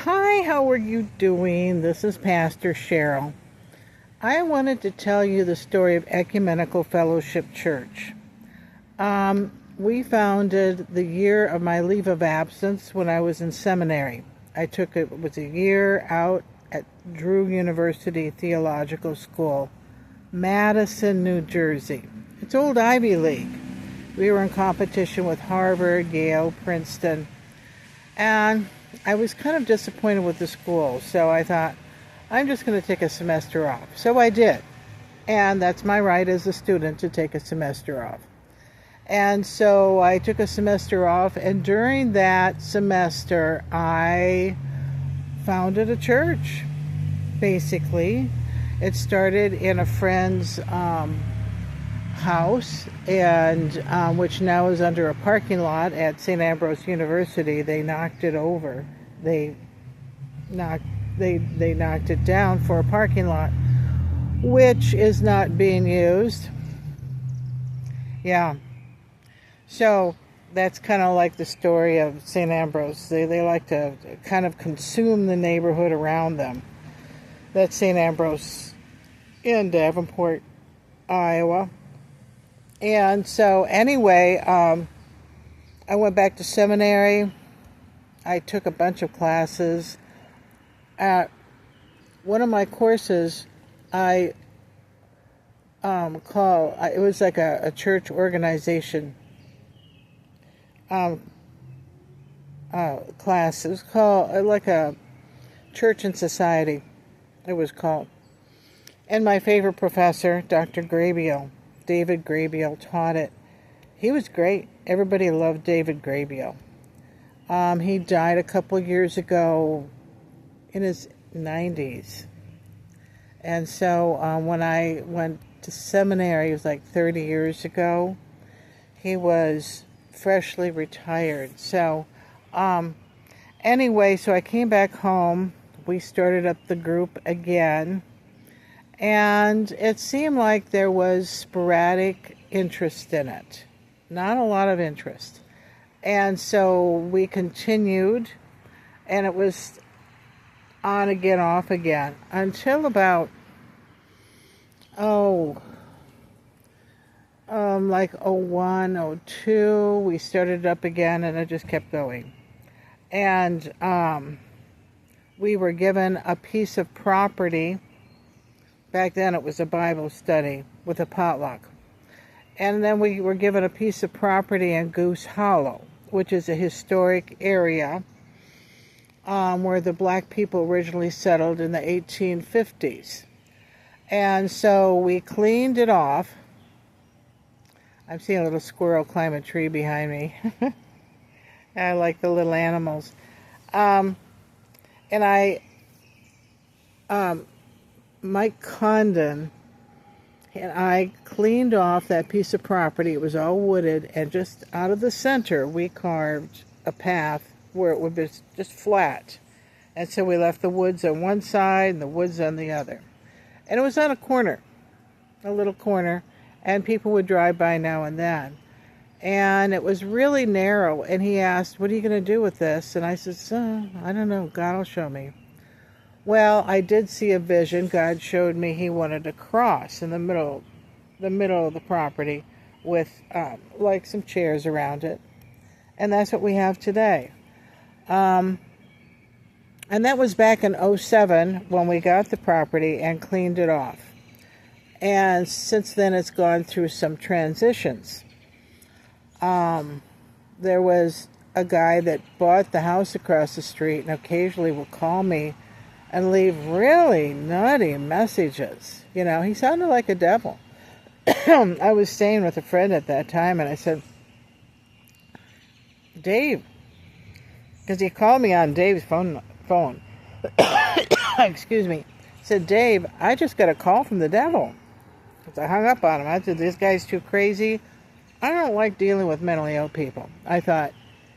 Hi, how are you doing? This is Pastor Cheryl. I wanted to tell you the story of Ecumenical Fellowship Church. We founded the year of my leave of absence when I was in seminary. It was a year out at Drew University Theological School, Madison, New Jersey. It's old Ivy League. We were in competition with Harvard, Yale, Princeton, and I was kind of disappointed with the school, so I thought, I'm just going to take a semester off. So I did, and that's my right as a student to take a semester off. And so I took a semester off, and during that semester, I founded a church, basically. It started in a friend's house, and which now is under a parking lot at St. Ambrose University. They knocked it over. They knocked it down for a parking lot, which is not being used. Yeah. So that's kind of like the story of St. Ambrose. They like to kind of consume the neighborhood around them. That's St. Ambrose in Davenport, Iowa. And so anyway, I went back to seminary. I took a bunch of classes. One of my courses, it was like a church organization class. It was called like a church and society, it was called. And my favorite professor, Dr. Grabiel, David Grabiel, taught it. He was great. Everybody loved David Grabiel. He died a couple years ago in his 90s. And so when I went to seminary, it was like 30 years ago, he was freshly retired. So anyway, so I came back home. We started up the group again. And it seemed like there was sporadic interest in it. Not a lot of interest. And so we continued, and it was on again, off again, until about, like 01, 02, we started up again, and it just kept going. And we were given a piece of property. Back then it was a Bible study with a potluck. And then we were given a piece of property in Goose Hollow, which is a historic area where the black people originally settled in the 1850s. And so we cleaned it off. I'm seeing a little squirrel climb a tree behind me. I like the little animals. Mike Condon and I cleaned off that piece of property. It was all wooded, and just out of the center we carved a path where it would be just flat. And so we left the woods on one side and the woods on the other. And it was on a corner, a little corner, and people would drive by now and then. And it was really narrow, and he asked, "What are you going to do with this?" And I said, I don't know, God will show me. Well, I did see a vision. God showed me he wanted a cross in the middle of the property with like some chairs around it. And that's what we have today. And that was back in 07 when we got the property and cleaned it off. And since then it's gone through some transitions. There was a guy that bought the house across the street and occasionally will call me and leave really nutty messages. You know, he sounded like a devil. I was staying with a friend at that time, and I said, Dave, because he called me on Dave's phone. Excuse me. I said, Dave, I just got a call from the devil. So I hung up on him. I said, this guy's too crazy. I don't like dealing with mentally ill people. I thought,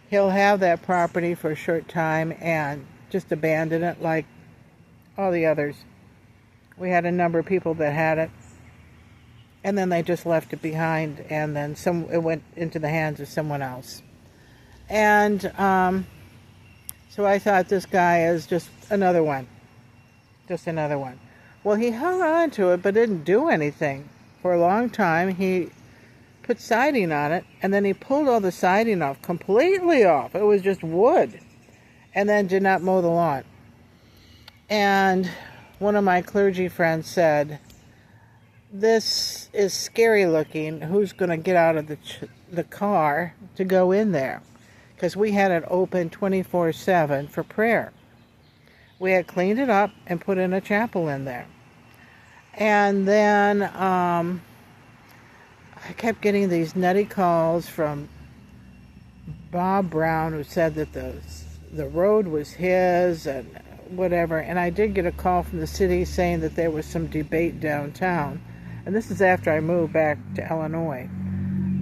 he'll have that property for a short time and just abandon it like all the others. We had a number of people that had it, and then they just left it behind, and then it went into the hands of someone else. And So I thought this guy is just another one. Just another one. Well, he hung on to it but didn't do anything. For a long time, he put siding on it, and then he pulled all the siding off, completely off. It was just wood. And then did not mow the lawn. And one of my clergy friends said, "This is scary looking. Who's going to get out of the car to go in there?" Because we had it open 24/7 for prayer. We had cleaned it up and put in a chapel in there. And then I kept getting these nutty calls from Bob Brown, who said that the road was his and whatever. And I did get a call from the city saying that there was some debate downtown. And this is after I moved back to Illinois.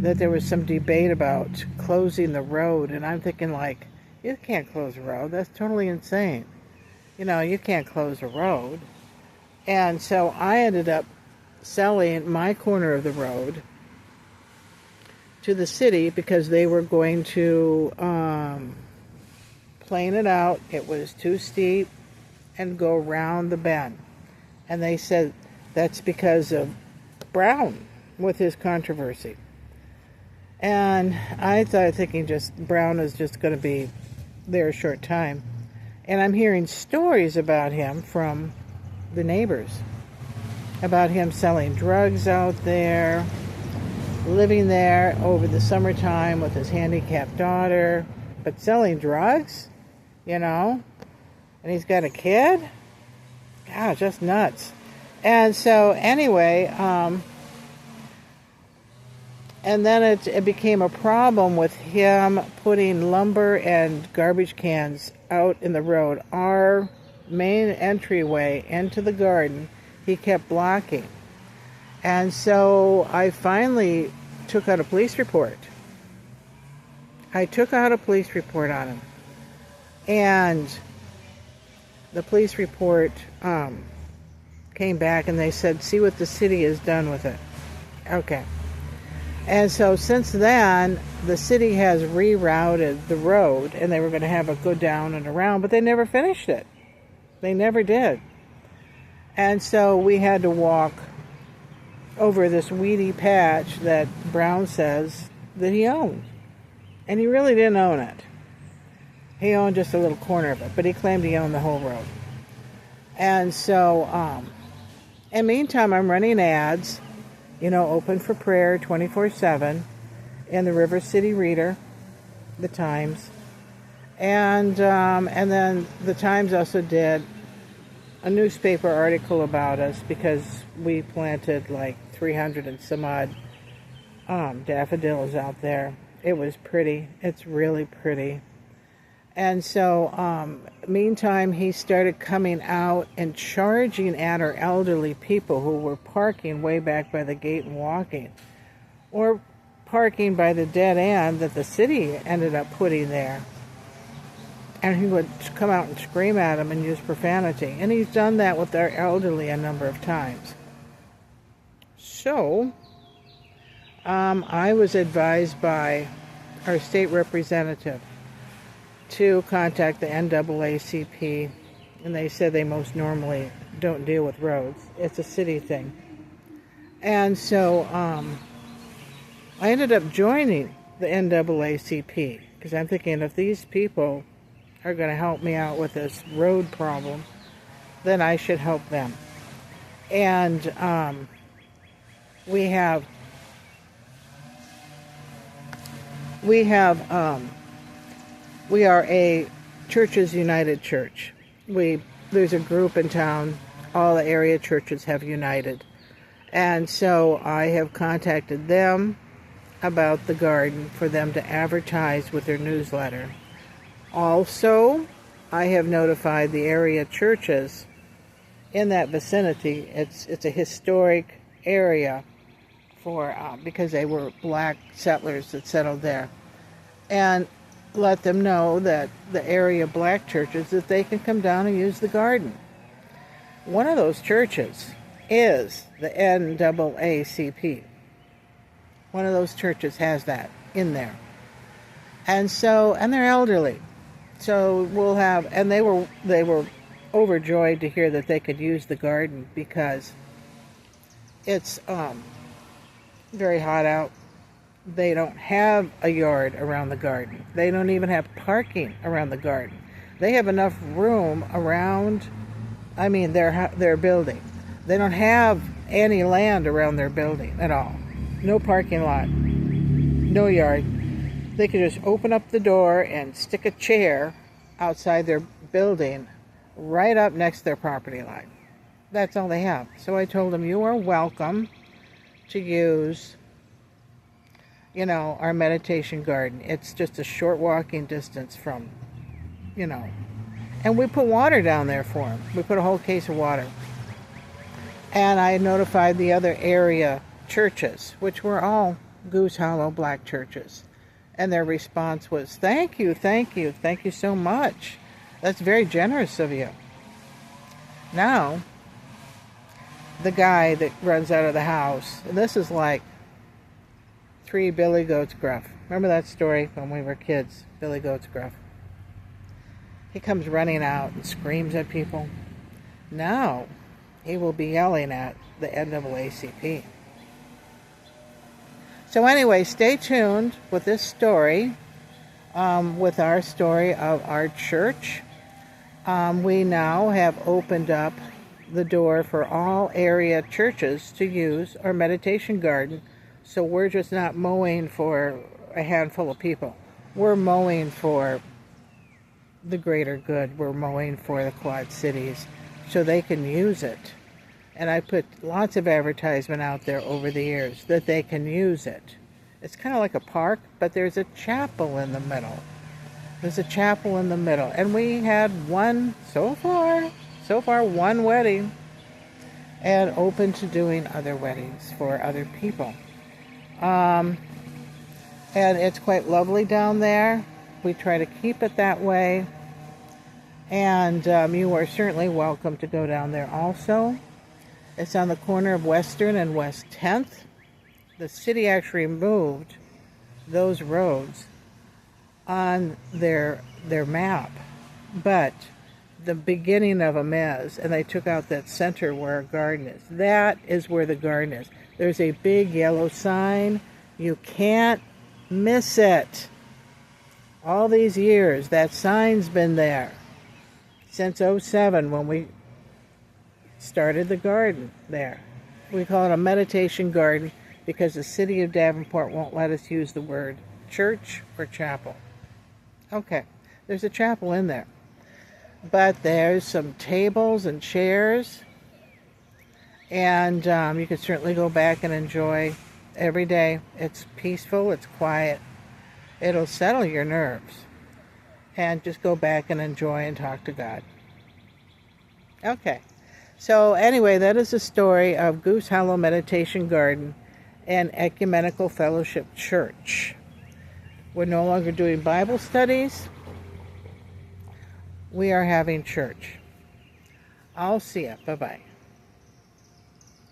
That there was some debate about closing the road. And I'm thinking, like, you can't close a road. That's totally insane. You know, you can't close a road. And so I ended up selling my corner of the road to the city because they were going to plane it out. It was too steep and go around the bend. And they said that's because of Brown with his controversy. And I started thinking just Brown is just going to be there a short time. And I'm hearing stories about him from the neighbors, about him selling drugs out there, living there over the summertime with his handicapped daughter, but selling drugs, you know, and he's got a kid. God, just nuts. And so anyway, and then it became a problem with him putting lumber and garbage cans out in the road. Our main entryway into the garden, he kept blocking. And so I finally took out a police report. I took out a police report on him. And the police report came back and they said, see what the city has done with it. Okay. And so since then, the city has rerouted the road, and they were going to have it go down and around, but they never finished it. They never did. And so we had to walk over this weedy patch that Brown says that he owned. And he really didn't own it. He owned just a little corner of it, but he claimed he owned the whole road. And so, in the meantime, I'm running ads, you know, open for prayer 24/7 in the River City Reader, the Times. And then the Times also did a newspaper article about us because we planted like 300 and some odd daffodils out there. It was pretty. It's really pretty. And so, meantime, he started coming out and charging at our elderly people who were parking way back by the gate and walking, or parking by the dead end that the city ended up putting there. And he would come out and scream at them and use profanity. And he's done that with our elderly a number of times. So, I was advised by our state representative to contact the NAACP, and they said they most normally don't deal with roads. It's a city thing. And so I ended up joining the NAACP because I'm thinking if these people are going to help me out with this road problem, then I should help them. And we are a Churches United church. There's a group in town, all the area churches have united. And so I have contacted them about the garden for them to advertise with their newsletter. Also, I have notified the area churches in that vicinity. It's a historic area for because they were black settlers that settled there. And let them know that the area black churches, that they can come down and use the garden. One of those churches is the NAACP. One of those churches has that in there. And they're elderly. So we'll have, and they were overjoyed to hear that they could use the garden because it's very hot out. They don't have a yard around the garden. They don't even have parking around the garden. They have enough room around, their building. They don't have any land around their building at all. No parking lot, no yard. They could just open up the door and stick a chair outside their building right up next to their property line. That's all they have. So I told them, you are welcome to use, our meditation garden. It's just a short walking distance from, and we put water down there for them. We put a whole case of water. And I notified the other area churches, which were all Goose Hollow Black churches. And their response was, thank you so much. That's very generous of you. Now, the guy that runs out of the house, and this is like 3 Billy Goats Gruff. Remember that story when we were kids? Billy Goats Gruff. He comes running out and screams at people. Now, he will be yelling at the NAACP. So anyway, stay tuned with this story, with our story of our church. We now have opened up the door for all area churches to use our meditation garden. So we're just not mowing for a handful of people. We're mowing for the greater good. We're mowing for the Quad Cities so they can use it. And I put lots of advertisement out there over the years that they can use it. It's kind of like a park, but there's a chapel in the middle. There's a chapel in the middle. And we had so far, one wedding, and open to doing other weddings for other people. And it's quite lovely down there. We try to keep it that way. And you are certainly welcome to go down there also. It's on the corner of Western and West 10th. The city actually moved those roads on their map, but the beginning of them is, and they took out that center where our garden is. That is where the garden is. There's a big yellow sign. You can't miss it. All these years, that sign's been there since 2007 when we started the garden there. We call it a meditation garden because the city of Davenport won't let us use the word church or chapel. Okay, there's a chapel in there. But there's some tables and chairs. And you can certainly go back and enjoy every day. It's peaceful, it's quiet. It'll settle your nerves. And just go back and enjoy and talk to God. Okay. So anyway, that is the story of Goose Hollow Meditation Garden and Ecumenical Fellowship Church. We're no longer doing Bible studies. We are having church. I'll see you. Bye-bye.